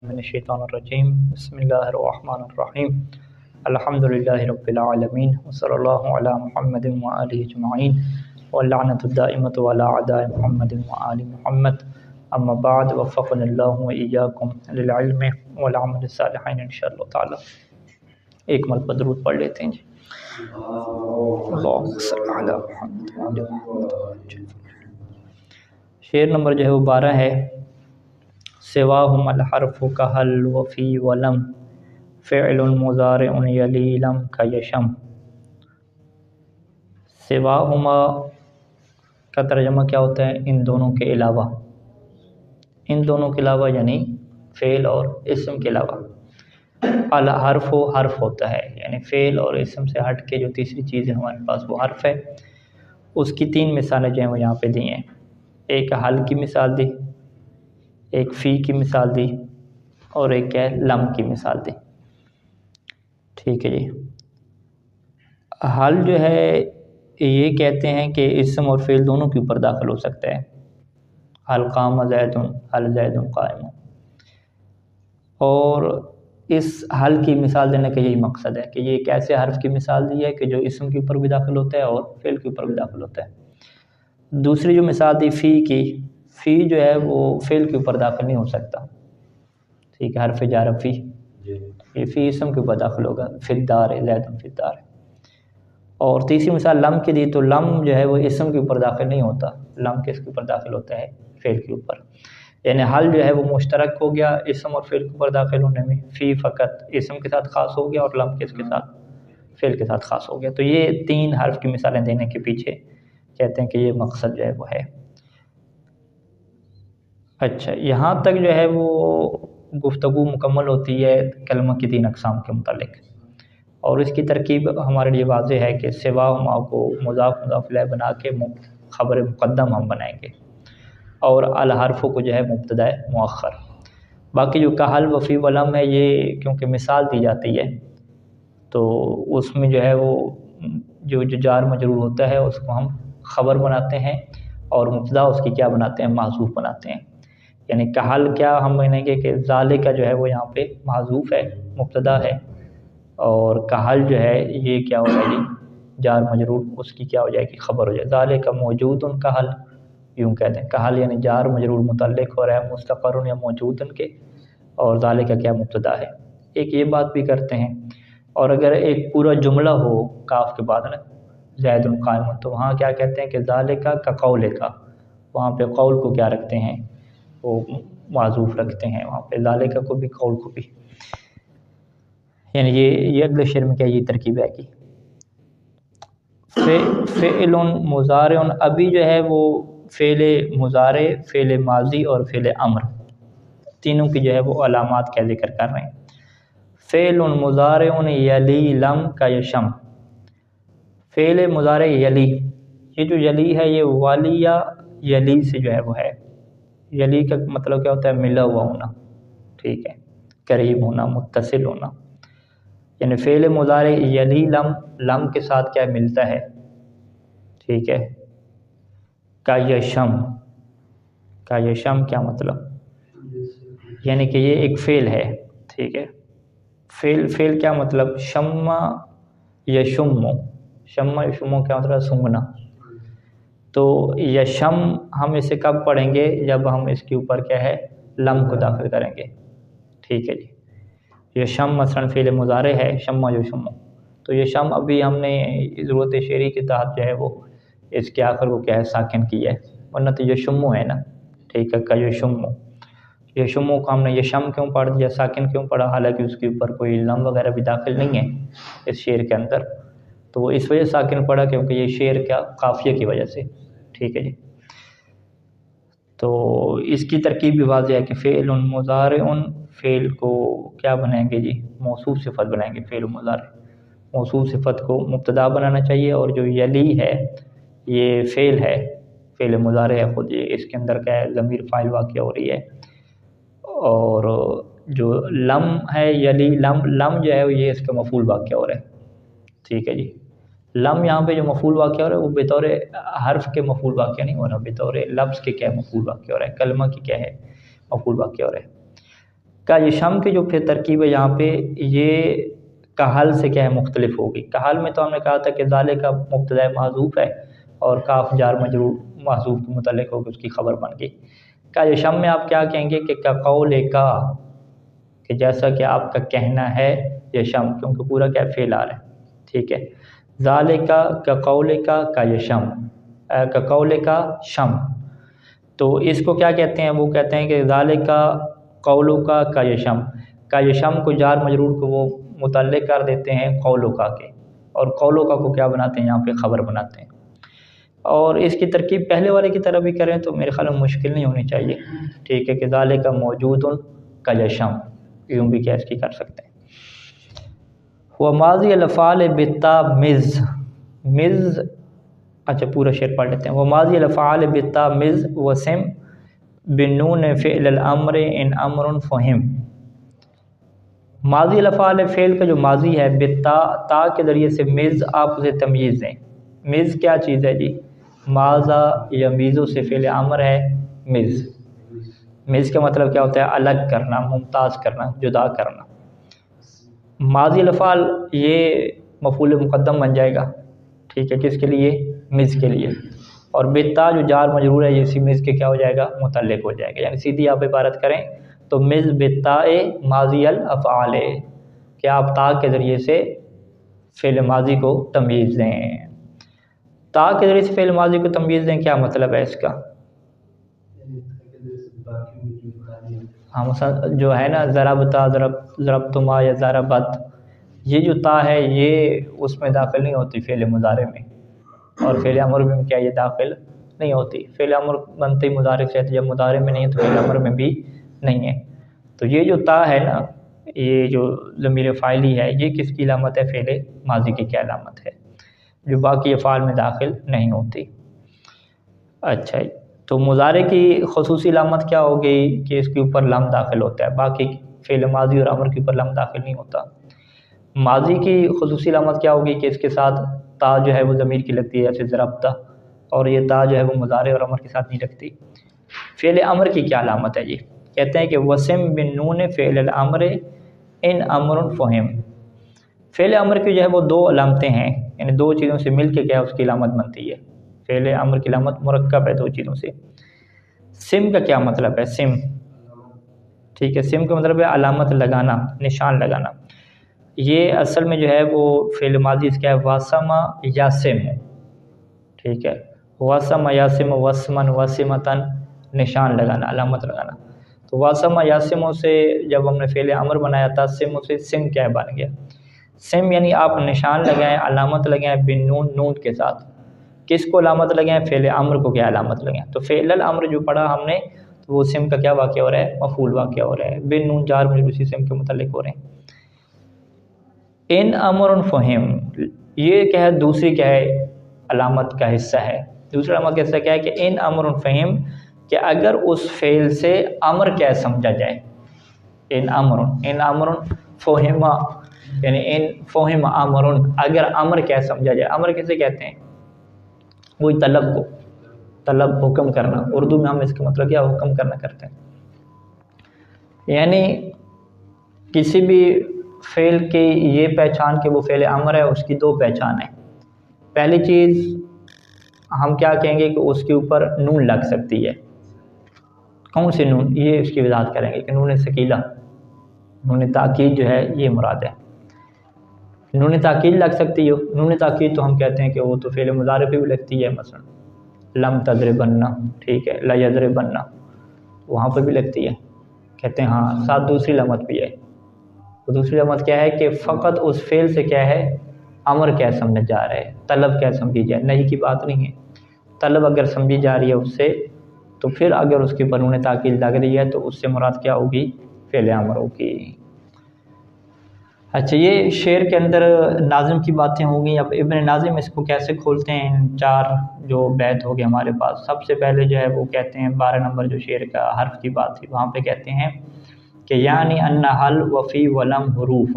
من الشیطان الرجیم بسم اللہ الرحمن الرحیم الحمدللہ رب العالمین وصلی اللہ علی محمد وآلہ اجمعین واللعنۃ الدائمۃ علی اعداء محمد وآل محمد اما بعد وفقنا اللہ وإیاکم للعلم والعمل الصالحین انشاءاللہ تعالی۔ ایک مرتبہ درود پڑھ لیتے ہیں جی۔ اللہم صلی علی محمد وآل محمد۔ شعر نمبر جو ہے وہ 12 ہے۔ سواہم الحرف کہل وفی ولم فعل مضارع یلی لم کیشم۔ سواہما کا ترجمہ کیا ہوتا ہے؟ ان دونوں کے علاوہ، ان دونوں کے علاوہ یعنی فعل اور اسم کے علاوہ۔ الحرف حرف ہوتا ہے یعنی فعل اور اسم سے ہٹ کے جو تیسری چیز ہے ہمارے پاس وہ حرف ہے۔ اس کی 3 مثالیں جو ہیں وہ یہاں پہ دی ہیں۔ ایک حل کی مثال دی، ایک فی کی مثال دی، اور ایک کیا ہے لم کی مثال دی۔ ٹھیک ہے جی۔ حل جو ہے یہ کہتے ہیں کہ اسم اور فعل دونوں کے اوپر داخل ہو سکتا ہے۔ حل قام زید، حل زید قائم۔ اور اس حل کی مثال دینے کا یہی مقصد ہے کہ یہ ایک ایسے حرف کی مثال دی ہے کہ جو اسم کے اوپر بھی داخل ہوتا ہے اور فعل کے اوپر بھی داخل ہوتا ہے۔ دوسری جو مثال دی فی کی، فی جو ہے وہ فعل کے اوپر داخل نہیں ہو سکتا۔ ٹھیک ہے، حرف جار فی، یہ فی اسم کے اوپر داخل ہوگا، فی الدار زید فی الدار۔ اور تیسری مثال لم کی دی تو لم جو ہے وہ اسم کے اوپر داخل نہیں ہوتا، لم کس کے اوپر داخل ہوتا ہے؟ فعل کے اوپر۔ یعنی حل جو ہے وہ مشترک ہو گیا اسم اور فعل کے اوپر داخل ہونے میں، فی فقط اسم کے ساتھ خاص ہو گیا اور لم کس کے ساتھ؟ فعل کے ساتھ خاص ہو گیا۔ تو یہ 3 حرف کی مثالیں دینے کے پیچھے کہتے ہیں کہ یہ مقصد جو ہے وہ ہے۔ اچھا، یہاں تک جو ہے وہ گفتگو مکمل ہوتی ہے کلمہ کی 3 اقسام کے متعلق، اور اس کی ترکیب ہمارے لیے واضح ہے کہ سوا ما کو مضاف مضاف الیہ بنا کے خبر مقدم ہم بنائیں گے، اور الحرف کو جو ہے مبتدا مؤخر۔ باقی جو کہل وفی ولم ہے یہ کیونکہ مثال دی جاتی ہے تو اس میں جو ہے وہ جو جار مجرور ہوتا ہے اس کو ہم خبر بناتے ہیں، اور مبتدا اس کی کیا بناتے ہیں؟ محذوف بناتے ہیں۔ یعنی کہل کیا ہم مانیں گے کہ ذالک کا جو ہے وہ یہاں پہ محذوف ہے، مبتدا ہے، اور کہل جو ہے یہ کیا ہو جائے گی؟ جار مجرور، اس کی کیا ہو جائے گی؟ خبر ہو جائے۔ ذالک موجود کہل، یوں کہتے ہیں کہل یعنی جار مجرور متعلق ہو رہا ہے مستقر یا موجود کے، اور ذالک کا کیا مبتدا ہے۔ ایک یہ بات بھی کرتے ہیں۔ اور اگر ایک پورا جملہ ہو کاف کے بعد نا زید قائم، تو وہاں کیا کہتے ہیں کہ ذالک کا قول کا، وہاں پہ قول کو کیا رکھتے ہیں؟ وہ معذوف رکھتے ہیں وہاں پہ، ذالک کو بھی قول کو بھی۔ یعنی یہ اگلے شعر میں کیا یہ ترکیب ہے کہ فعل مضارع، ابھی جو ہے وہ فعل مضارع، فعل ماضی اور فعل امر تینوں کی جو ہے وہ علامات کا ذکر کر رہے ہیں۔ فعل مضارع یلی لم کیشم، فعل مضارع یلی، یہ جو یلی ہے یہ والی یا یلی سے جو ہے وہ ہے۔ یلی کا مطلب کیا ہوتا ہے؟ ملا ہوا ہونا، ٹھیک ہے، قریب ہونا، متصل ہونا۔ یعنی فعل مضارع یلی لم، لم کے ساتھ کیا ملتا ہے؟ ٹھیک ہے، کا یشم، کا یشم کیا مطلب؟ یعنی کہ یہ ایک فعل ہے، ٹھیک ہے۔ فعل کیا مطلب؟ شمع یشمو، شمع یشمو کیا مطلب؟ سونگھنا۔ تو یشم ہم اسے کب پڑھیں گے؟ جب ہم اس کے اوپر کیا ہے؟ لم کو داخل کریں گے، ٹھیک ہے جی۔ یشم مثلا فعل مضارع ہے، شمع یشمو، تو یشم ابھی ہم نے ضرورت شعری کے تحت جو ہے وہ اس کے آخر کو کیا ہے؟ ساکن کیا ہے، ورنہ تو یشمو ہے نا، ٹھیک ہے، کا یشمو۔ یشمو کو ہم نے یشم کیوں پڑھ دیا، ساکن کیوں پڑھا؟ حالانکہ اس کے اوپر کوئی لم وغیرہ بھی داخل نہیں ہے اس شعر کے اندر، تو وہ اس وجہ ساکن پڑھا کیونکہ یہ شعر کیا قافیہ کی وجہ سے، ٹھیک ہے جی۔ تو اس کی ترکیب بھی واضح ہے کہ فعل مضارع، فعل کو کیا بنائیں گے جی؟ موصوف صفت بنائیں گے۔ فعل مضارع موصوف صفت کو مبتدا بنانا چاہیے، اور جو یلی ہے یہ فعل ہے، فعل مضارع ہے خود، یہ اس کے اندر کیا ہے؟ ضمیر فاعل واقع ہو رہی ہے۔ اور جو لم ہے یلی، لم جو ہے یہ اس کا مفعول واقع ہو رہا ہے، ٹھیک ہے جی۔ لم یہاں پہ جو مفعول واقع ہو رہا ہے وہ بطور حرف کے مفعول واقع نہیں ہو رہا، بطور لفظ کے کیا مفعول واقع ہو رہا ہے، کلمہ کی کیا ہے؟ مفعول واقع ہو رہا ہے۔ کا یشم کی جو پھر ترکیب ہے یہاں پہ یہ کہل سے کیا ہے مختلف ہوگی. کہل میں تو ہم نے کہا تھا کہ ذالک کا مبتدا محذوف ہے اور کاف جار مجرور محذوف کے متعلق ہوگی، اس کی خبر بن گئی. کا یشم میں آپ کیا کہیں گے کہ قول کا، کہ جیسا کہ آپ کا کہنا ہے یشم، کیونکہ پورا کیا فعل آ رہا ہے. ٹھیک ہے. ذالک کا قول کا یشم، کا قول کا شم. تو اس کو کیا کہتے ہیں؟ وہ کہتے ہیں کہ ذالک قول کا یشم. کا یشم کو جار مجرور کو وہ متعلق کر دیتے ہیں قول کا کے، اور قول کا کو کیا بناتے ہیں یہاں پہ خبر بناتے ہیں. اور اس کی ترکیب پہلے والے کی طرح بھی کریں تو میرے خیال میں مشکل نہیں ہونی چاہیے. ٹھیک ہے. کہ ذالک موجود کا یشم، یوں بھی کیا اس کی کر سکتے ہیں. وہ ماضی الافعال بتا مز، مز اچھا پورا شعر پڑھ لیتے ہیں. وہ ماضی الافعال بتا مز وسم بنون فعل الامر ان امر فہم. ماضی الافعال فعل کا جو ماضی ہے بتا، تا کے ذریعے سے مز آپ اسے تمییز دیں. مز کیا چیز ہے جی؟ ماضا یا میزو سے فعل امر ہے مز. مز کا مطلب کیا ہوتا ہے؟ الگ کرنا، ممتاز کرنا، جدا کرنا. ماضی الافعال یہ مفعول مقدم بن جائے گا. ٹھیک ہے. کس کے لیے؟ مز کے لیے. اور بتا جو جار مجرور ہے یہ اسی مز کے کیا ہو جائے گا؟ متعلق ہو جائے گا. یعنی سیدھی آپ عبارت کریں تو مز بتا ماضی الافعال، کہ آپ تا کے ذریعے سے فعل ماضی کو تمییز دیں. تا کے ذریعے سے فعل ماضی کو تمییز دیں، کیا مطلب ہے اس کا؟ ہاں مثلا جو ہے نا ضربتا، ضربتما یا ضربت، یہ جو تا ہے یہ اس میں داخل نہیں ہوتی فعل مضارع میں، اور فعل امر میں کیا یہ داخل نہیں ہوتی. فعل امر بنتے ہی مضارع سے، جب مضارع میں نہیں ہے تو فعل امر میں بھی نہیں ہے. تو یہ جو تا ہے نا، یہ جو ضمیر فاعلی ہے، یہ کس کی علامت ہے؟ فعل ماضی کی کیا علامت ہے؟ جو باقی افعال میں داخل نہیں ہوتی. اچھا، تو مضارع کی خصوصی علامت کیا ہو گئی؟ کہ اس کے اوپر لم داخل ہوتا ہے، باقی فعل ماضی اور امر کے اوپر لم داخل نہیں ہوتا. ماضی کی خصوصی علامت کیا ہوگی؟ کہ اس کے ساتھ تا جو ہے وہ ضمیر کی لگتی ہے، جیسے ضربتا، اور یہ تا جو ہے وہ مضارع اور امر کے ساتھ نہیں لگتی. فعل امر کی کیا علامت ہے؟ یہ کہتے ہیں کہ وسم بن نون فعل الامر ان امر فہم. فعل امر کی جو ہے وہ دو علامتیں ہیں، یعنی دو چیزوں سے مل کے کیا اس کی علامت بنتی ہے. فعل امر کی علامت مرکب ہے دو چیزوں سے. سم کا کیا مطلب ہے؟ سم، ٹھیک ہے، سم کا مطلب ہے علامت لگانا، نشان لگانا. یہ اصل میں جو ہے وہ فعل ماضی اس کا ہے واسم یاسم. ٹھیک ہے. واسم یاسم، وسمن وسمتن، نشان لگانا، علامت لگانا. تو واسم یاسموں سے جب ہم نے فعل امر بنایا تھا، سم سے سم کیا بن گیا؟ سم یعنی آپ نشان لگائیں، علامت لگائیں بن نون، نون کے ساتھ. کس کو علامت لگائیں؟ فعل امر کو کیا علامت لگائیں؟ تو فعل الامر جو پڑھا ہم نے تو وہ سم کا کیا واقعہ ہو رہا ہے؟ مفعول واقعہ ہو رہا ہے. بن نون جار مجرور اسی سم کے متعلق ہو رہے ہیں. ان امر فہم، یہ کیا ہے؟ دوسری کیا ہے؟ علامت کا حصہ ہے. دوسرا علامت کا حصہ کیا ہے؟ کہ ان امر فہم، کہ اگر اس فعل سے امر کیا سمجھا جائے. ان امر فہم، یعنی ان فہم امر، اگر امر کیا سمجھا جائے. امر کیسے کہتے ہیں؟ وہی طلب کو، طلب حکم کرنا. اردو میں ہم اس کا مطلب کیا؟ حکم کرنا کرتے ہیں. یعنی کسی بھی فعل کی یہ پہچان کہ وہ فعل امر ہے، اس کی دو پہچان ہیں. پہلی چیز ہم کیا کہیں گے کہ اس کے اوپر نون لگ سکتی ہے. کون سی نون؟ یہ اس کی وضاحت کریں گے کہ نون ثقیلہ، نون تاکید جو ہے یہ مراد ہے. نون تاکید لگ سکتی ہے. نون تاکید تو ہم کہتے ہیں کہ وہ تو فعل مضارع پہ بھی لگتی ہے، مثلا لم تضربن، ٹھیک ہے، لا یضربن، وہاں پہ بھی لگتی ہے. کہتے ہیں ہاں. ساتھ دوسری علامت بھی ہے. وہ دوسری علامت کیا ہے؟ کہ فقط اس فعل سے کیا ہے؟ امر کیا سمجھا جا رہا ہے، طلب کیا سمجھی جائے. نہیں کی بات نہیں ہے. طلب اگر سمجھی جا رہی ہے اس سے، تو پھر اگر اس کے اوپر نون تاکید لگ رہی ہے تو اس سے مراد کیا ہوگی؟ فعل امر ہوگی. اچھا، یہ شعر کے اندر ناظم کی باتیں ہوں گی. اب ابن ناظم اس کو کیسے کھولتے ہیں؟ چار جو بیت ہو گئے ہمارے پاس. سب سے پہلے جو ہے وہ کہتے ہیں 12 نمبر جو شعر کا حرف کی بات تھی وہاں پہ کہتے ہیں کہ یعنی ان حل وفی ولم حروف.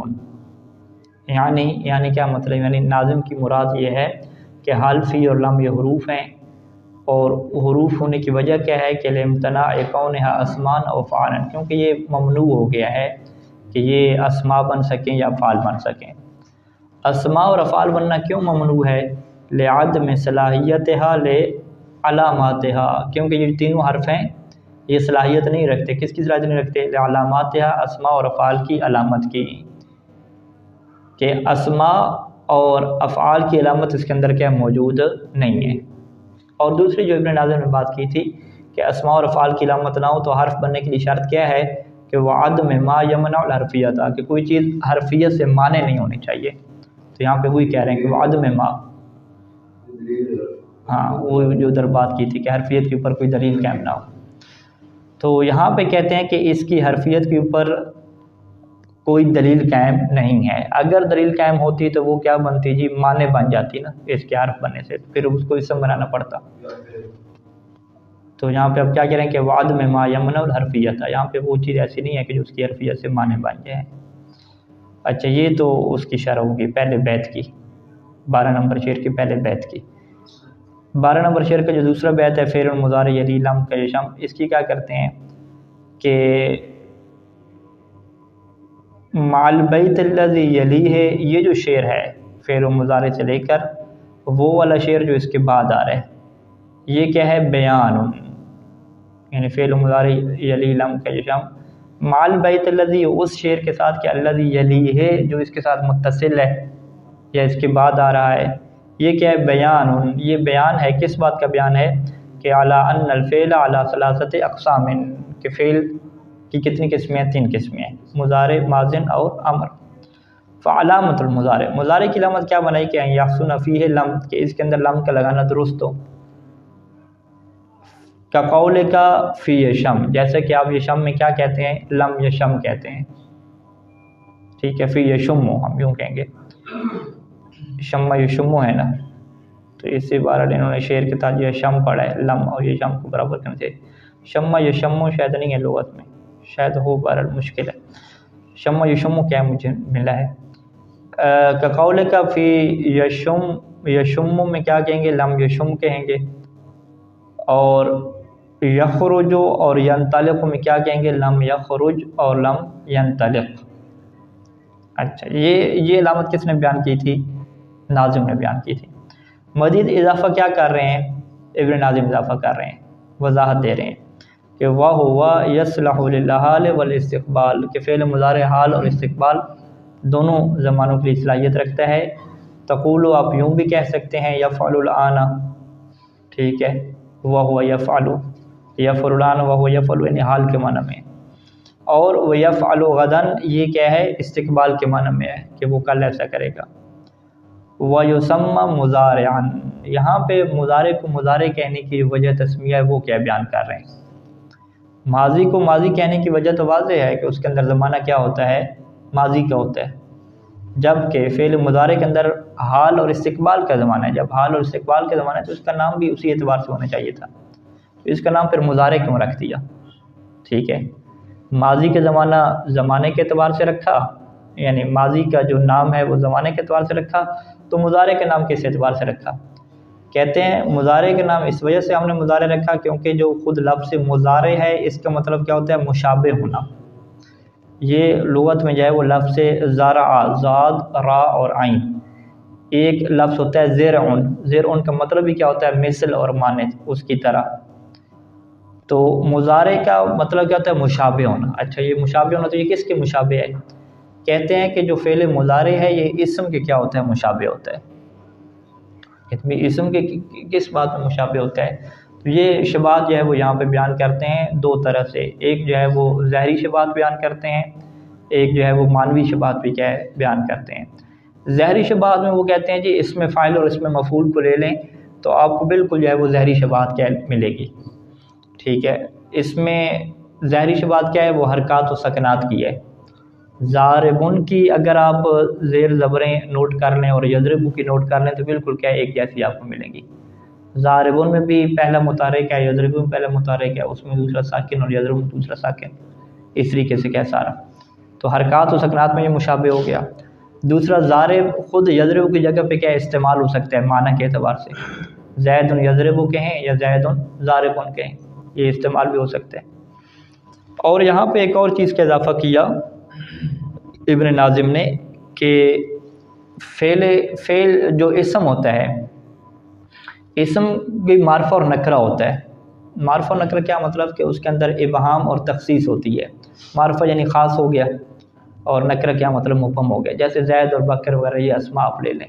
یعنی کیا مطلب؟ یعنی ناظم کی مراد یہ ہے کہ حل، فی اور لم یہ حروف ہیں، اور حروف ہونے کی وجہ کیا ہے کہ لامتناع کونھا اسمان و افعالا، کیونکہ یہ ممنوع ہو گیا ہے کہ یہ اسماء بن سکیں یا افعال بن سکیں۔ اسماء اور افعال بننا کیوں ممنوع ہے؟ لعدم صلاحیتها لعلاماتها، کیونکہ یہ تینوں حرف ہیں یہ صلاحیت نہیں رکھتے، کس کی صلاحیت نہیں رکھتے؟ لعلاماتها، اسماء اور افعال کی علامت کی، کہ اسماء اور افعال کی علامت اس کے اندر کیا موجود نہیں ہے۔ اور دوسری جو ابن ناظم نے بات کی تھی کہ اسماء اور افعال کی علامت نہ ہو تو حرف بننے کے لیے شرط کیا ہے کہ وہ عدم ما یمنع الحرفیت، کہ کوئی چیز حرفیت سے مانے نہیں ہونی چاہیے۔ تو یہاں پہ وہی کہہ رہے ہیں کہ وہ عدم ما، ہاں وہ جو ادھر بات کی تھی کہ حرفیت کے اوپر کوئی دلیل قائم نہ ہو، تو یہاں پہ کہتے ہیں کہ اس کی حرفیت کے اوپر کوئی دلیل قائم نہیں ہے۔ اگر دلیل قائم ہوتی تو وہ کیا بنتی جی؟ معنی بن جاتی نا اس کے حرف بننے سے، پھر اس کو اسم بنانا پڑتا۔ تو یہاں پہ اب کیا کہہ رہے ہیں کہ وعد میں ما یمنع الحرفیت، یہاں پہ وہ چیز ایسی نہیں ہے کہ جو اس کی حرفیت سے معنی بن جائے۔ اچھا یہ تو اس کی شرح ہوگی پہلے بیت کی، 12 نمبر شعر کے پہلے بیت کی۔ 12 نمبر شعر کا جو دوسرا بیت ہے فعل مضارع یلی لم کا یشم، اس کی کیا کرتے ہیں کہ مع البیت الذی یلی ہے، یہ جو شعر ہے فعل مضارع سے لے کر وہ والا شعر جو اس کے بعد آ رہا ہے یہ کیا ہے؟ بیان، یعنی فعل مضارع یلی لم کا یشم مع البیت الذی، اس شعر کے ساتھ کہ الذی یلی ہے جو اس کے ساتھ متصل ہے یا اس کے بعد آ رہا ہے، یہ کیا ہے؟ بیان، یہ بیان ہے، کس بات کا بیان ہے کہ علی ان الفعل علی ثلاثۃ اقسام، کہ فعل کی کتنی قسمیں ہیں؟ 3 قسمیں ہیں، مضارع، ماضی اور امر۔ فعلامۃ المضارع، مضارع کی علامت کیا بنائی کہ یحسن فیہ لم، کہ اس کے اندر لم کا لگانا درست ہو، کا قول کا فی یشم، جیسے کہ آپ یشم میں کیا کہتے ہیں؟ لم یشم کہتے ہیں، ٹھیک ہے، فی یشم ہم یوں کہیں گے، شم یشم ہے نا، تو اس سے بارہ انہوں نے شعر کے تاج یشم پڑھا ہے، لم اور یشم کو برابر کرنے سے شم یشم شاید نہیں ہے لغت میں، شاید ہو، بہرحال مشکل ہے۔ شم یشم کیا مجھے ملا ہے کا قول کا فی یشم، یشم میں کیا کہیں گے؟ لم یشم کہیں گے، اور یخرج اور ینطلق میں کیا کہیں گے؟ لم یخرج اور لم ینطلق۔ اچھا یہ علامت کس نے بیان کی تھی؟ ناظم نے بیان کی تھی۔ مزید اضافہ کیا کر رہے ہیں؟ ابن ناظم اضافہ کر رہے ہیں، وضاحت دے رہے ہیں کہ وَهُوَ يَصْلَحُ لِلْحَالِ وَالْاِسْتِقْبَالِ، کہ فعل مضارع حال اور استقبال دونوں زمانوں کے لیے صلاحیت رکھتا ہے۔ تقول، آپ یوں بھی کہہ سکتے ہیں یفعل الآن، ٹھیک ہے، وَهُوَ يَفْعَلُ، یفعل الآن وَهُوَ يَفْعَلُ، یعنی حال کے معنی میں، اور وَيَفْعَلُ غَدًا یہ کیا ہے؟ استقبال کے معنی میں ہے کہ وہ کل ایسا کرے گا۔ وَيُسَمَّى مُضَارِعًا، یہاں پہ مضارع کو مضارع کہنے کی وجہ تسمیہ ہے وہ کیا بیان کر رہے ہیں؟ ماضی کو ماضی کہنے کی وجہ تو واضح ہے کہ اس کے اندر زمانہ کیا ہوتا ہے؟ ماضی کا ہوتا ہے، جبکہ فعل مضارع کے اندر حال اور استقبال کا زمانہ ہے۔ جب حال اور استقبال کا زمانہ ہے تو اس کا نام بھی اسی اعتبار سے ہونا چاہیے تھا، تو اس کا نام پھر مضارع کیوں رکھ دیا؟ ٹھیک ہے، ماضی کے زمانہ زمانے کے اعتبار سے رکھا، یعنی ماضی کا جو نام ہے وہ زمانے کے اعتبار سے رکھا، تو مضارع کا نام کس اعتبار سے رکھا؟ کہتے ہیں مضارع کا نام اس وجہ سے ہم نے مضارع رکھا کیونکہ جو خود لفظ مضارع ہے اس کا مطلب کیا ہوتا ہے؟ مشابہ ہونا۔ یہ لغت میں جو ہے وہ لفظ زارع، زاد، را اور عین، ایک لفظ ہوتا ہے زرعن، زرعن کا مطلب بھی کیا ہوتا ہے؟ مثل اور مانند، اس کی طرح۔ تو مضارع کا مطلب کیا ہوتا ہے؟ مشابہ ہونا۔ اچھا یہ مشابہ ہونا تو یہ کس کے مشابہ ہے؟ کہتے ہیں کہ جو فعل مضارع ہے یہ اسم کے کیا ہوتا ہے؟ مشابہ ہوتا ہے۔ اسم کے کس بات میں مشابہ ہوتا ہے؟ تو یہ شبہات جو ہے وہ یہاں پہ بیان کرتے ہیں 2 طرح سے، ایک جو ہے وہ ظاہری شبہات بیان کرتے ہیں، ایک جو ہے وہ معنوی شبہات بھی کیا ہے بیان کرتے ہیں۔ ظاہری شبہات میں وہ کہتے ہیں جی اسم فاعل اور اسم مفعول کو لے لیں تو آپ کو بالکل جو ہے وہ ظاہری شبہات کیا ملے گی، ٹھیک ہے۔ اس میں ظاہری شبہات کیا ہے؟ وہ حرکات و سکنات کی ہے۔ ضاربن کی اگر آپ زیر زبریں نوٹ کر لیں اور یضربو کی نوٹ کر لیں تو بالکل کیا ایک جیسی آپ کو ملیں گی۔ ضاربن میں بھی پہلا متحرک ہے، یضربو میں پہلا متحرک ہے، اس میں دوسرا ساکن اور یضربو میں دوسرا ساکن، اس طریقے سے کیا سارا۔ تو حرکات و سکنات میں یہ مشابہ ہو گیا۔ دوسرا ضارب خود یضربو کی جگہ پہ کیا استعمال ہو سکتا ہے معنی کے اعتبار سے، زید یضرب کہیں یا زید ضارب کہیں، یہ استعمال بھی ہو سکتے ہیں۔ اور یہاں پہ ایک اور چیز کا اضافہ کیا ابن ناظم نے کہ فعل جو اسم ہوتا ہے، اسم بھی معرفہ اور نکرہ ہوتا ہے۔ معرفہ اور نکرہ کیا مطلب کہ اس کے اندر ابہام اور تخصیص ہوتی ہے۔ معرفہ یعنی خاص ہو گیا، اور نکرہ کیا مطلب مبہم ہو گیا، جیسے زید اور بکر وغیرہ یہ اسماء آپ لے لیں۔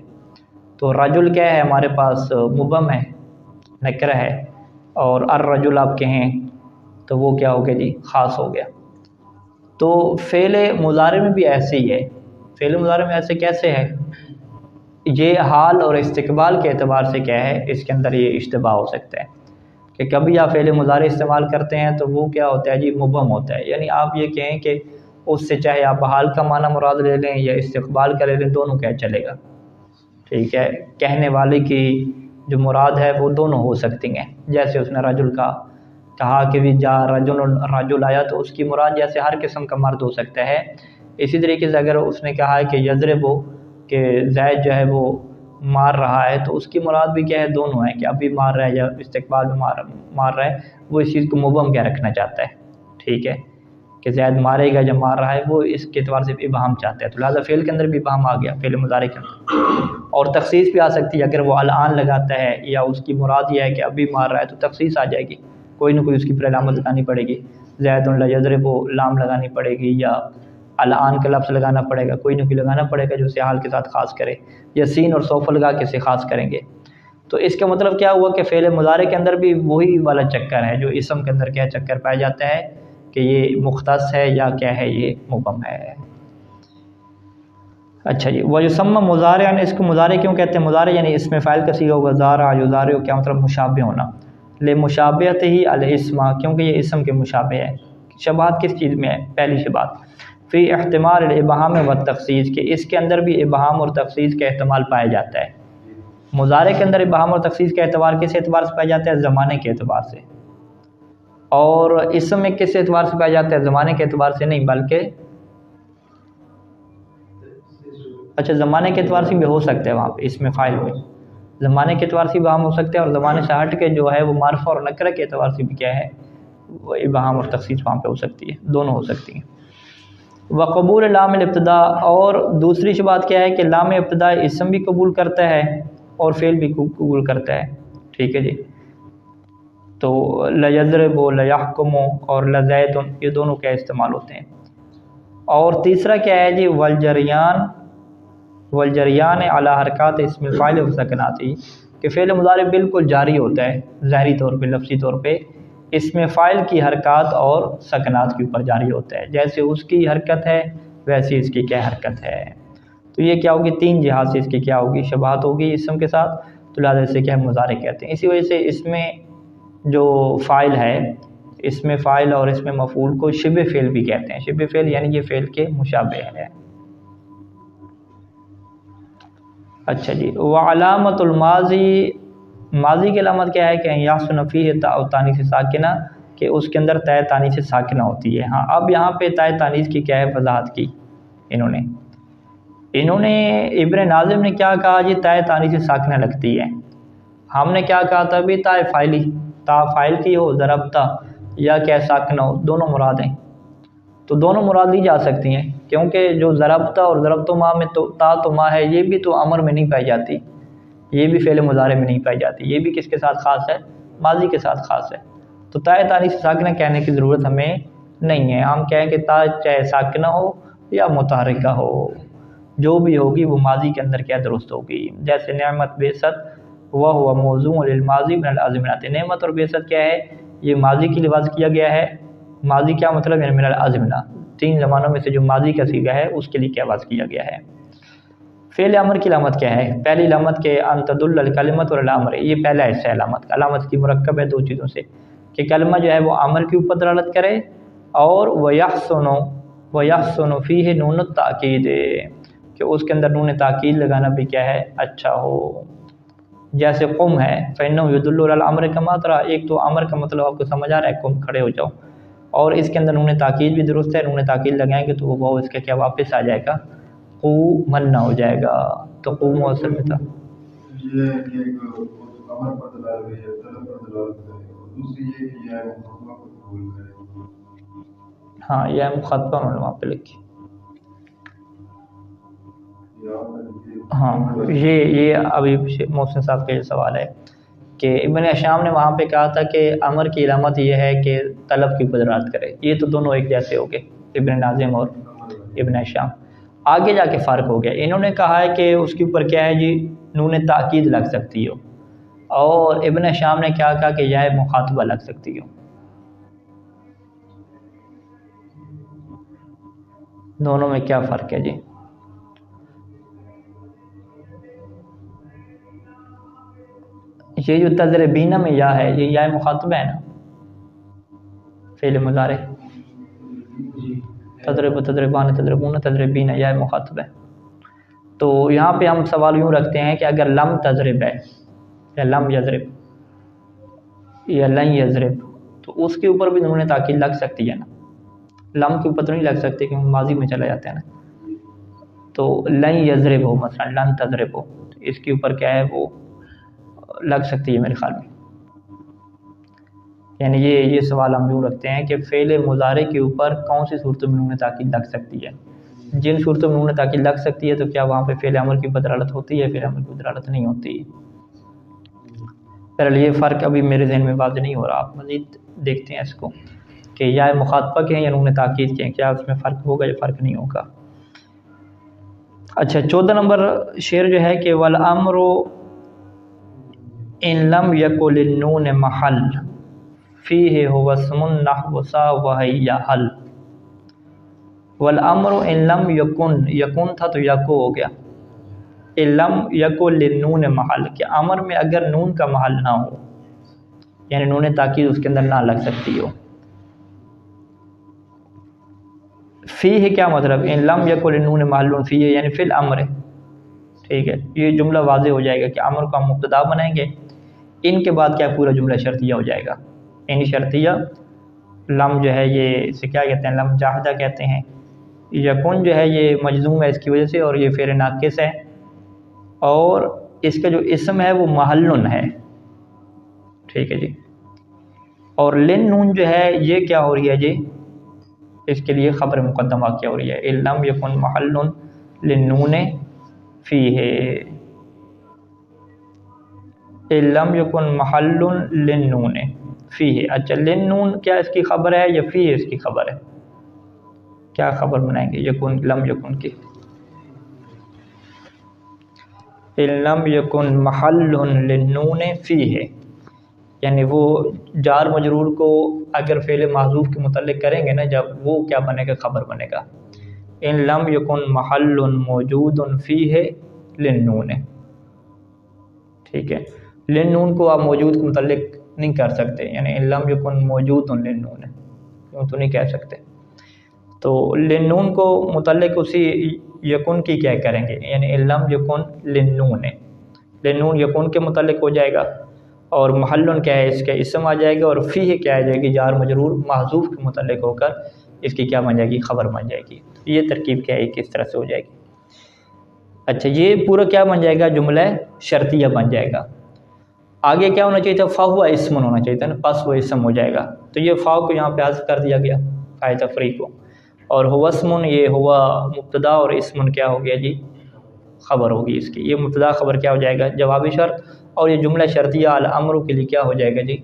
تو رجل کیا ہے ہمارے پاس مبہم ہے، نکرہ ہے، اور الرجل آپ کہیں تو وہ کیا ہو گیا جی، خاص ہو گیا۔ تو فعل مضارع میں بھی ایسے ہی ہے۔ فعل مضارع میں ایسے کیسے ہے؟ یہ حال اور استقبال کے اعتبار سے کیا ہے، اس کے اندر یہ اشتباہ ہو سکتا ہے کہ کبھی آپ فعل مضارع استعمال کرتے ہیں تو وہ کیا ہوتا ہے جی، مبہم ہوتا ہے۔ یعنی آپ یہ کہیں کہ اس سے چاہے آپ حال کا معنی مراد لے لیں یا استقبال کا لے لیں، دونوں کیا چلے گا، ٹھیک ہے۔ کہنے والے کی جو مراد ہے وہ دونوں ہو سکتی ہیں، جیسے اس نے رجل کا کہا کہ بھی جا رجل آیا، تو اس کی مراد جیسے ہر قسم کا مرد ہو سکتا ہے، اسی طریقے سے اگر اس نے کہا ہے کہ یضرب کہ زید جو ہے وہ مار رہا ہے، تو اس کی مراد بھی کیا ہے، دونوں ہیں، کہ ابھی مار رہا ہے یا استقبال میں مار رہا ہے۔ وہ اس چیز کو مبہم کیا رکھنا چاہتا ہے، ٹھیک ہے، کہ زید مارے گا یا مار رہا ہے، وہ اس کے اعتبار سے ابہام چاہتا ہے۔ تو لہٰذا فعل کے اندر بھی ابہام آ گیا، فعل مضارع کے اندر۔ اور تخصیص بھی آ سکتی ہے، اگر وہ الآن لگاتا ہے یا اس کی مراد یہ ہے کہ ابھی مار رہا ہے، تو تخصیص آ جائے گی، کوئی نہ کوئی اس کی پھر علامت لگانی پڑے گی، زید لا یضرب لام لگانی پڑے گی، یا الآن کا لفظ لگانا پڑے گا، کوئی نہ کوئی لگانا پڑے گا جو اسے حال کے ساتھ خاص کرے، یا سین اور سوف لگا کے اسے خاص کریں گے۔ تو اس کا مطلب کیا ہوا کہ فعل مضارع کے اندر بھی وہی والا چکر ہے جو اسم کے اندر کیا چکر پایا جاتا ہے کہ یہ مختص ہے یا کیا ہے، یہ مبہم ہے۔ اچھا جی، وَيُسَمَّى مضارعًا، اس کو مضارع کیوں کہتے ہیں؟ مضارع یعنی اسم فاعل کا صیغہ ہوگا، زارع یضارع، کیا مطلب مشابہ ہونا، لمشابہتہ الاسم، کیونکہ یہ اسم کے مشابہ ہے۔ شباہت کس چیز میں ہے؟ پہلی شباہت فی احتمال الابہام والتخصیص، کہ اس کے اندر بھی ابہام اور تخصیص کا احتمال پایا جاتا ہے۔ مضارع کے اندر ابہام اور تخصیص کا اعتبار کس اعتبار سے پایا جاتا ہے؟ زمانے کے اعتبار سے۔ اور اسم میں کس اعتبار سے پایا جاتا ہے؟ زمانے کے اعتبار سے نہیں بلکہ اچھا زمانے کے اعتبار سے بھی ہو سکتا ہے، وہاں پہ اس میں فاعل میں زمانے کے اعتبار سے ابہام ہو سکتا ہے، اور زمانے سے ہٹ کے جو ہے وہ معرفہ اور نکرہ کے اعتبار سے بھی کیا ہے، وہ ابہام اور تخصیص وہاں پہ ہو سکتی ہے، دونوں ہو سکتی ہیں۔ وقبول لام الابتداء، اور دوسری بات کیا ہے کہ لام ابتداء اسم بھی قبول کرتا ہے اور فعل بھی قبول کرتا ہے، ٹھیک ہے جی۔ تو لیضرب، لیحکم اور لزید، یہ دونوں کیا استعمال ہوتے ہیں۔ اور تیسرا کیا ہے جی، والجریان علی حرکات اسم الفاعل و سکناتی، کہ فعل مضارع بالکل جاری ہوتا ہے ظاہری طور پہ، لفظی طور پہ، اسم فاعل کی حرکات اور سکنات کے اوپر جاری ہوتا ہے، جیسے اس کی حرکت ہے ویسے اس کی کیا حرکت ہے۔ تو یہ کیا ہوگی، تین جہات سے اس کی کیا ہوگی، شباہت ہوگی اسم کے ساتھ، تو لہٰذا اسے کیا مضارع کہتے ہیں۔ اسی وجہ سے اس میں جو فاعل ہے، اس میں فاعل اور اس میں مفعول کو شبہ فعل بھی کہتے ہیں۔ شبہ فعل یعنی یہ فعل کے مشابہ ہے۔ اچھا جی، وعلامت الماضی، ماضی کی علامت کیا ہے کہ یحسن فیہ تاء تانیث ساکنہ، کہ اس کے اندر تاء تانیث ساکنہ ہوتی ہے۔ ہاں اب یہاں پہ تاء تانیث کی کیا ہے وضاحت کی انہوں نے ابن ناظم نے کیا کہا جی، تاء تانیث ساکنہ لگتی ہے۔ ہم نے کیا کہا تھا بھی تاء فاعلی، تاء فاعل کی ہو ضربتا یا کیا ساکنہ ہو، دونوں مراد ہیں، تو دونوں مراد لی جا سکتی ہیں، کیونکہ جو ضربتا اور ضربت ما میں تو تا تو ما ہے، یہ بھی تو امر میں نہیں پائی جاتی، یہ بھی فعل مضارع میں نہیں پائی جاتی، یہ بھی کس کے ساتھ خاص ہے، ماضی کے ساتھ خاص ہے۔ تو تاء تانیث ساکنہ کہنے کی ضرورت ہمیں نہیں ہے، ہم کہیں کہ تا چاہے ساکنہ ہو یا متحرکہ ہو، جو بھی ہوگی وہ ماضی کے اندر کیا درست ہوگی۔ جیسے نعمت بعثت وہو موضوع للماضی من الازمنہ، نعمت اور بعثت کیا ہے، یہ ماضی کے لحاظ کیا گیا ہے۔ ماضی کیا مطلب ہے، من الازمنہ، تین زمانوں میں سے جو ماضی کا صیغہ ہے اس کے لیے کیا واضح کیا گیا ہے۔ فعل امر کی علامت کیا ہے؟ پہلی علامت کہ ان تدل الکلمۃ اور الامر، یہ پہلا حصہ ہے علامت کا۔ علامت کی مرکب ہے دو چیزوں سے، کہ کلمہ جو ہے وہ امر کے اوپر دلالت کرے، اور ویحسن فیہ نون التاکید، کہ اس کے اندر نون تاکید لگانا بھی کیا ہے، اچھا ہو۔ جیسے قم ہے فإنه يدل على الامر كما ترى، ایک تو امر کا مطلب آپ کو سمجھ آ رہا ہے، قم کھڑے ہو جاؤ، اور اس کے اندر نون تاکید بھی درست ہے، نون تاکید لگائیں گے تو وہ اس کا کیا واپس آ جائے گا، قو من نہ ہو جائے گا، تو قوم اصل میں تھا امر پر دلالت ہے یا طلب پر دلالت کرے، اور دوسری یہ کہ یا مخاطبہ کو قبول کرے۔ ہاں یا مخاطبہ انہوں نے وہاں پہ لکھی۔ ہاں یہ ابھی محسن صاحب کا یہ سوال ہے کہ ابن ہشام نے وہاں پہ کہا تھا کہ امر کی علامت یہ ہے کہ طلب کی بدرات کرے، یہ تو دونوں ایک جیسے ہو گئے، ابن ناظم اور ابن ہشام۔ آگے جا کے فرق ہو گیا، انہوں نے کہا ہے کہ اس کے اوپر کیا ہے جی نون تاکید لگ سکتی ہو، اور ابن ہشام نے کیا کہا کہ یا مخاطبہ لگ سکتی ہو۔ دونوں میں کیا فرق ہے جی؟ یہ جو تضربین میں یا ہے یہ یا مخاطبہ ہے نا، فعل مضارع تضرب تضربان تضربون تضربین یا مخاطب ہے۔ تو یہاں پہ ہم سوال یوں رکھتے ہیں کہ اگر لم تضرب ہے یا لم یضرب یا لن یضرب تو اس کے اوپر بھی نون تاکید لگ سکتی ہے نا، لم کے اوپر تو نہیں لگ سکتی کہ ماضی میں چلا جاتا ہے نا۔ تو لن یضرب ہو مثلا لن تضرب ہو تو اس کے اوپر کیا ہے وہ لگ سکتی ہے میرے خیال میں۔ یعنی یہ سوال ہم یوں رکھتے ہیں کہ فعل مضارع کے اوپر کون سی صورتوں میں نون تاکید لگ سکتی ہے؟ جن صورتوں میں نون تاکید لگ سکتی ہے تو کیا وہاں پہ فعل امر کی بدلالت ہوتی ہے، فعل امر کی بدلالت نہیں ہوتی؟ بہرحال یہ فرق ابھی میرے ذہن میں واضح نہیں ہو رہا، آپ مزید دیکھتے ہیں اس کو کہ یا مخاطبہ کے ہیں یا نون تاکید کے ہیں، کیا اس میں فرق ہوگا یا فرق نہیں ہوگا۔ اچھا 14 نمبر شعر جو ہے کہ والامر ان لم یکن للنون محل فیہ هو اسم نحو سا وہی حل۔ والامر ان لم یکن تھا تو یکو ہو گیا، ان لم یکن للنون محل کہ امر میں اگر نون کا محل نہ ہو، یعنی نون تاکید اس کے اندر نہ لگ سکتی ہو۔ فیہ کیا مطلب؟ ان لم یکن للنون محل فیہ یعنی فی الامر، ٹھیک ہے، یہ جملہ واضح ہو جائے گا کہ امر کو ہم مبتدا بنائیں گے، ان کے بعد کیا پورا جملہ شرطیہ ہو جائے گا، ان شرطیہ لم جو ہے یہ اسے کیا کہتے ہیں، لم جاہدہ کہتے ہیں، یکن جو ہے یہ مجزوم ہے اس کی وجہ سے اور یہ فعل ناقص ہے، اور اس کا جو اسم ہے وہ محلن ہے، ٹھیک ہے جی۔ اور لن نون جو ہے یہ کیا ہو رہی ہے جی، اس کے لیے خبر مقدمہ کیا ہو رہی ہے، ان لم یکن محلن للنون فیہ، ان لم یکن محل للنون فیہ۔ اچھا للنون کیا اس کی خبر ہے یا فیہ اس کی خبر ہے؟ کیا خبر بنائیں گے یکن لم یکن کی؟ ان لم یکن محل للنون فیہ، یعنی وہ جار مجرور کو اگر فعل محذوف کے متعلق کریں گے نا جب، وہ کیا بنے گا، خبر بنے گا۔ ان لم یکن محل موجود فیہ للنون، ٹھیک ہے، للنون کو آپ موجود کے متعلق نہیں کر سکتے، یعنی ان لم یکن موجود للنون یوں تو نہیں کہہ سکتے، تو للنون کو متعلق اسی یکن کی کیا کریں گے، یعنی ان لم یکن للنون، للنون یکن کے متعلق ہو جائے گا، اور محلن کیا ہے اس کا اسم آ جائے گا، اور فیہ کیا آ جائے گی، جار مجرور محذوف کے متعلق ہو کر اس کی کیا بن جائے گی، خبر بن جائے گی۔ یہ ترکیب کیا ہے کس طرح سے ہو جائے گی۔ اچھا یہ پورا کیا بن جائے گا، جملہ شرطیہ بن جائے گا۔ آگے کیا ہونا چاہیے تھا، فہو اسم ہونا چاہیے تھا نا، پس وہ اسم ہو جائے گا، تو یہ فاؤ کو یہاں پہ حذف کر دیا گیا فائدہ تفریق کو، اور ہوا اسمن یہ ہوا مبتدا اور اسمن کیا ہو گیا جی، خبر ہوگی اس کی، یہ مبتدا خبر کیا ہو جائے گا، جوابی شرط، اور یہ جملہ شرطیہ الامر کے لیے کیا ہو جائے گا جی،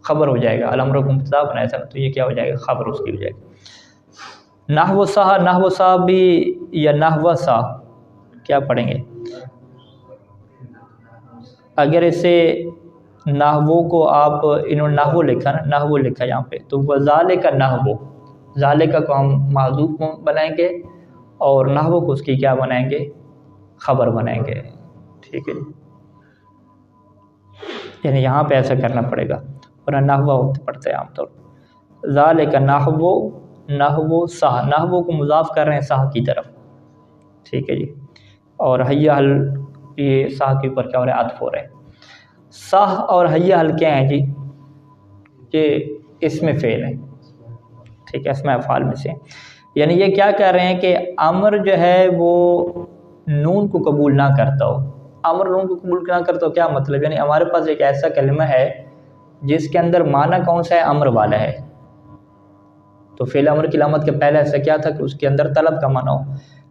خبر ہو جائے گا، الامر کو مبتدا بنایا تھا تو یہ کیا ہو جائے گا، خبر اس کی ہو جائے گا۔ نحو سا، نحو سا بھی یا نحو سا کیا پڑھیں گے، اگر اسے نحو کو آپ انہوں نے نحو لکھا نا، نحو لکھا یہاں پہ، تو وذالک نحو، ذالک کو ہم محذوف بنائیں گے اور نحو کو اس کی کیا بنائیں گے، خبر بنائیں گے، ٹھیک ہے، یعنی یہاں پہ ایسا کرنا پڑے گا، ورنہ نحو ہوتے پڑھتے ہیں عام طور پر۔ ذالک نحو، نحو سا، نحو کو مضاف کر رہے ہیں سا کی طرف، ٹھیک ہے جی، اور حیا حل یہ سا کے اوپر کیا ہو رہا ہے، عطف ہو رہا ہے۔ سہ اور حیا حل کیا ہیں جی، یہ اسم فعل ہے، ٹھیک ہے، اسم افعال میں سے، یعنی یہ کیا کہہ رہے ہیں کہ امر جو ہے وہ نون کو قبول نہ کرتا ہو، امر نون کو قبول نہ کر تو کیا مطلب، یعنی ہمارے پاس ایک ایسا کلمہ ہے جس کے اندر معنی کون سا ہے، امر والا ہے، تو فعل امر کی علامت کے پہلے ایسا کیا تھا کہ اس کے اندر طلب کا معنی ہو،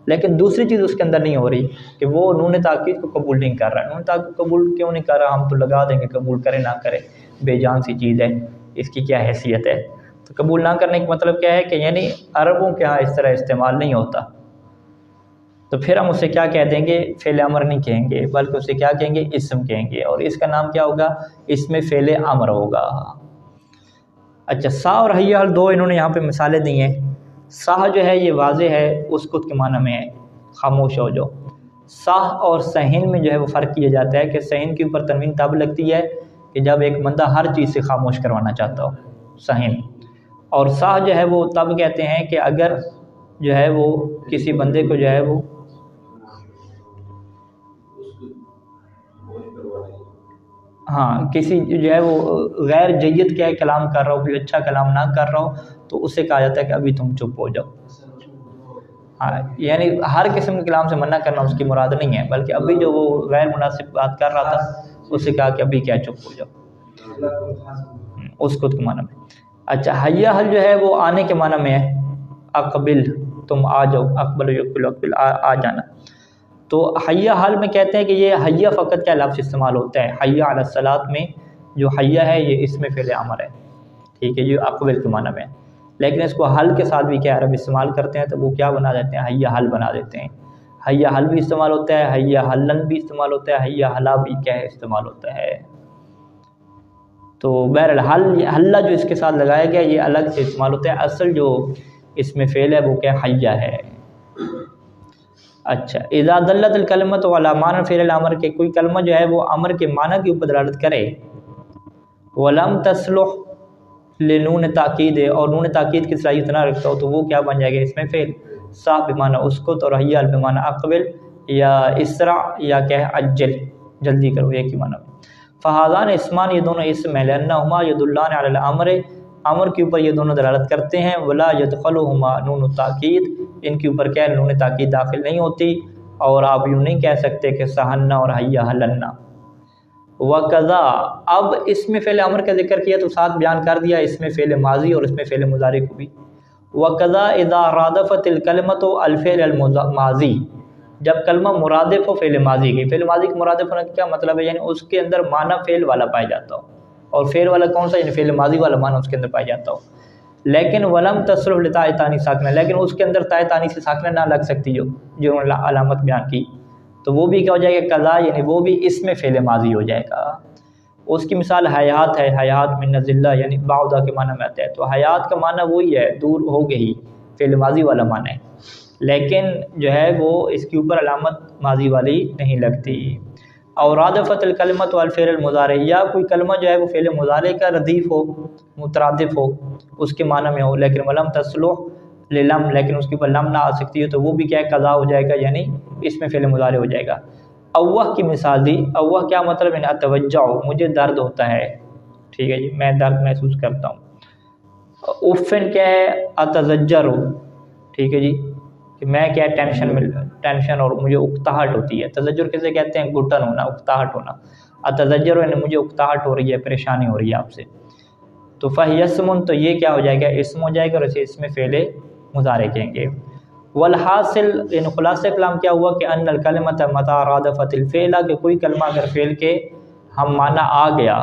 لیکن دوسری چیز اس کے اندر نہیں ہو رہی کہ وہ نون تاکید کو قبول نہیں کر رہا۔ نون تاکید قبول کیوں نہیں کر رہا، ہم تو لگا دیں گے قبول کرے نہ کرے، بے جان سی چیز ہے، اس کی کیا حیثیت ہے۔ تو قبول نہ کرنے کا مطلب کیا ہے کہ یعنی عربوں کے ہاں اس طرح استعمال نہیں ہوتا، تو پھر ہم اسے کیا کہہ دیں گے، فعل امر نہیں کہیں گے بلکہ اسے کیا کہیں گے، اسم کہیں گے، اور اس کا نام کیا ہوگا، اس میں فعل امر ہوگا۔ اچھا، سا اور حیا دو انہوں نے یہاں پہ مثالیں دی ہیں۔ سا جو ہے یہ واضح ہے، اسکت کے معنی میں ہے، خاموش ہو جو۔ سا اور سہین میں جو ہے وہ فرق کیا جاتا ہے کہ سہین کے اوپر تنوین تب لگتی ہے کہ جب ایک بندہ ہر چیز سے خاموش کروانا چاہتا ہو، سہین، اور سا جو ہے وہ تب کہتے ہیں کہ اگر جو ہے وہ کسی بندے کو جو ہے وہ کسی جو ہے وہ غیر جید کیا کلام کر رہا ہو، کوئی اچھا کلام نہ کر رہا ہو، تو اسے کہا جاتا ہے کہ ابھی تم چپ ہو جاؤ۔ یعنی ہر قسم کے کلام سے منع کرنا اس کی مراد نہیں ہے، بلکہ ابھی جو وہ غیر مناسب بات کر رہا تھا اسے کہا کہ ابھی کیا چپ ہو جاؤ، اس کو کے معنی میں۔ اچھا، حیا حل جو ہے وہ آنے کے معنی میں ہے، اقبل، تم آ جاؤ، اقبل یقبل، اقبل آ جانا۔ تو حیا حال میں کہتے ہیں کہ یہ حیا فقط کیا لفظ استعمال ہوتا ہے، حیا علی الصلاۃ میں جو حیا ہے یہ اس میں فعل امر ہے، ٹھیک ہے، یہ اقبل کے معنی میں ہے، لیکن اس کو حل کے ساتھ بھی کیا عرب استعمال کرتے ہیں تو وہ کیا بنا دیتے ہیں، حیا حل بنا دیتے ہیں۔ حیا حل بھی استعمال ہوتا ہے، حیا حلن بھی استعمال ہوتا ہے، حیا حلا بھی کیا ہے استعمال ہوتا ہے۔ تو بہرحال حلہ جو اس کے ساتھ لگایا گیا یہ الگ سے استعمال ہوتا ہے، اصل جو اس میں فعل ہے وہ کیا حیا ہے۔ اچھا، اذا دلت الکلمۃ علی معنی فعل الامر، کے کوئی کلمہ جو ہے وہ امر کے معنی کے اوپر دلالت کرے، ولم تصلح لنون تاکید، اور نون تاکید کی صلاحیت نہ رکھتا ہو تو وہ کیا بن جائے گا، اس میں فعل سا بمعنی اسکت اور حیا بمعنی اقبل یا اسرع یا کیا ہے عجل، جلدی کرو، ایک ہی معنی میں۔ فہذان اسمان، یہ دونوں اسم ہیں، لانہما یدلان علی الامر، امر کے اوپر یہ دونوں دلالت کرتے ہیں، ولا یدخلہما نون التاکید، ان کے اوپر کیا نون تاکید داخل نہیں ہوتی، اور آپ یوں نہیں کہہ سکتے کہ سہنا اور حیا حلنا۔ وقضا، اب اس میں فعل امر کا ذکر کیا تو ساتھ بیان کر دیا اس میں فعل ماضی اور اس میں فعل مضارع کو بھی۔ وقضا اذا رادفت الکلمۃ الفعل الماضی، جب کلمہ مرادف ہو فعل ماضی کی، فعل ماضی کے مرادف ہونے کا کیا مطلب ہے، یعنی اس کے اندر معنی فعل والا پایا جاتا ہو، اور فعل والا کون سا، یعنی فعل ماضی والا معنی اس کے اندر پایا جاتا ہو، لیکن ولم تصلح لتاء تانی ساکنہ، لیکن اس کے اندر تاء تانی سے ساکنہ نہ لگ سکتی جو علامت بیان کی، تو وہ بھی کیا ہو جائے گا، قضا، یعنی وہ بھی اس میں فعل ماضی ہو جائے گا۔ اس کی مثال حیات ہے، حیات من ذلہ، یعنی بعودہ کے معنی میں آتا ہے، تو حیات کا معنی وہی ہے، دور ہو گئی، فعل ماضی والا معنی ہے، لیکن جو ہے وہ اس کے اوپر علامت ماضی والی نہیں لگتی۔ اور رادفت الکلمۃ والفعل المضارع، یا کوئی کلمہ جو ہے وہ فعل مضارع کا ردیف ہو، مترادف ہو، اس کے معنی میں ہو، لیکن ولم تصلح للم، لیکن اس کے اوپر لم نہ آ سکتی ہے، تو وہ بھی کیا ہے، قضا ہو جائے گا، یعنی اس میں فعل مضارع ہو جائے گا۔ اوہ کی مثال دی، اوہ کیا مطلب ہے، اتوجع، مجھے درد ہوتا ہے، ٹھیک ہے جی، میں درد محسوس کرتا ہوں۔ افن کیا ہے، اتزجر، ٹھیک ہے جی، کہ میں کیا ٹینشن اور مجھے اکتاہٹ ہوتی ہے۔ تزجر کسے کہتے ہیں، گھٹن ہونا، اکتاہٹ ہونا۔ اتزجر یعنی مجھے اکتاہٹ ہو رہی ہے، پریشانی ہو رہی ہے آپ سے۔ تو فہی اسم، تو یہ کیا ہو جائے گا، اسم ہو جائے گا، اور اسے اس میں فعل مضارع کہیں گے۔ والحاصل، یعنی خلاصہ کلام کیا ہوا کہ ان الکلمۃ متى رادفت الفعل، کہ کوئی کلمہ اگر فعل کے ہم معنی آ گیا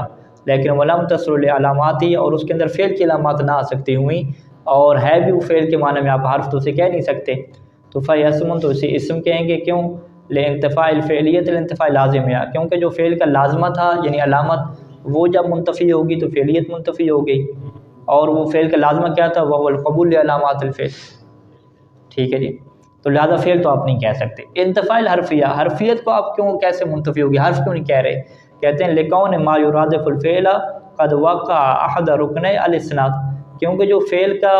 لیکن ولم تصل لعلاماتی، اور اس کے اندر فعل کی علامات نہ آ سکتی ہوئیں، اور ہے بھی وہ فعل کے معنی میں، آپ حرف تو اسے کہہ نہیں سکتے، تو فہی اسم، تو اسے اسم کہیں گے، کیوں، لانتفاء الفعلیت الانتفاء لازم ہے، کیونکہ جو فعل کا لازمہ تھا یعنی علامت، وہ جب منتفی ہوگی تو فعلیت منتفی ہو گئی، اور وہ فعل کا لازمہ کیا تھا، وہ القبول لعلامات الفعل، ٹھیک ہے جی، تو لہذا فعل تو آپ نہیں کہہ سکتے۔ انتفاء الحرفیہ، حرفیت کو آپ کیوں کیسے منتفی ہوگی، حرف کیوں نہیں کہہ رہے، کہتے ہیں لکون ما یرادف الفعل قد وقع احد رکنی الاسناد، کیونکہ جو فعل کا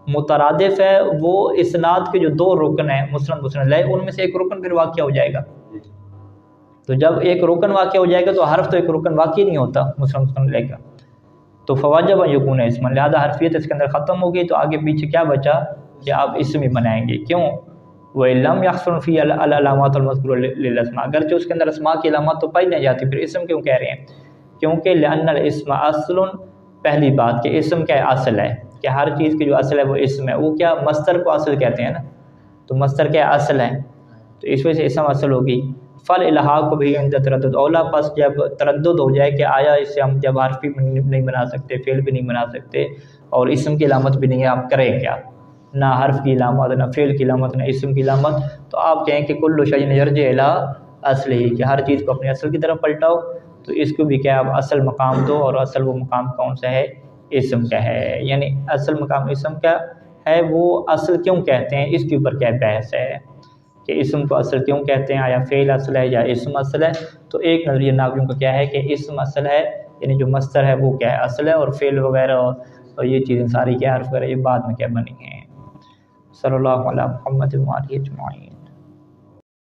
مترادف ہے وہ اسناد کے جو دو رکن ہیں، مسند مسند لے، ان میں سے ایک رکن پھر واقع ہو جائے گا، تو جب ایک رکن واقع ہو جائے گا تو حرف تو ایک رکن واقع نہیں ہوتا مسند مسند لے گا، تو فواجب ان یکون اسما، لہذا حرفیت اس کے اندر ختم ہو گئی، تو آگے پیچھے کیا بچا کہ آپ اسم ہی بنائیں گے، کیوں، وَإِلَّمْ يَحْصُلْ فِيهِ الْعَلَامَاتُ الْمَذْكُورَةُ لِلْأَسْمَاءِ، اگرچہ اس کے اندر اسماء کی علامات تو پائی نہیں جاتی، پھر اسم کیوں کہہ رہے ہیں؟ کیونکہ لأن الاسم اصل، پہلی بات کہ اسم کیا اصل ہے، کہ ہر چیز کی جو اصل ہے وہ اسم ہے، وہ کیا مصدر کو اصل کہتے ہیں نا، تو مصدر کیا اصل ہے، تو اس وجہ سے اسم اصل ہوگی۔ فالالحاق بھی عند تردد اولا، پس جب تردد ہو جائے کہ آیا اس سے ہم جب حرف بھی نہیں بنا سکتے، فعل بھی نہیں بنا سکتے اور اسم کی علامت بھی نہیں ہے، آپ کریں کیا؟ نہ حرف کی علامت، نہ فعل کی علامت، نہ اسم کی علامت، تو آپ کہیں کہ کل شیء یرجع الی اصلہ، کہ ہر چیز کو اپنے اصل کی طرف پلٹاؤ، تو اس کو بھی کیا آپ اصل مقام دو، اور اصل وہ مقام کون سا ہے؟ اسم کا ہے، یعنی اصل مقام اسم کا ہے، وہ اصل کیوں کہتے ہیں اس کے اوپر کیا بحث ہے کہ اسم کو اصل کیوں کہتے ہیں، آیا فعل اصل ہے یا اسم اصل ہے؟ تو ایک نظریہ ناظرین کا کیا ہے کہ اسم اصل ہے، یعنی جو مصدر ہے وہ کیا ہے اصل ہے، اور فعل وغیرہ اور یہ چیزیں ساری کیا حرف وغیرہ یہ بعد میں کیا بنی ہیں۔ صلی اللہ علیہ محمد و آلہ اجمعین۔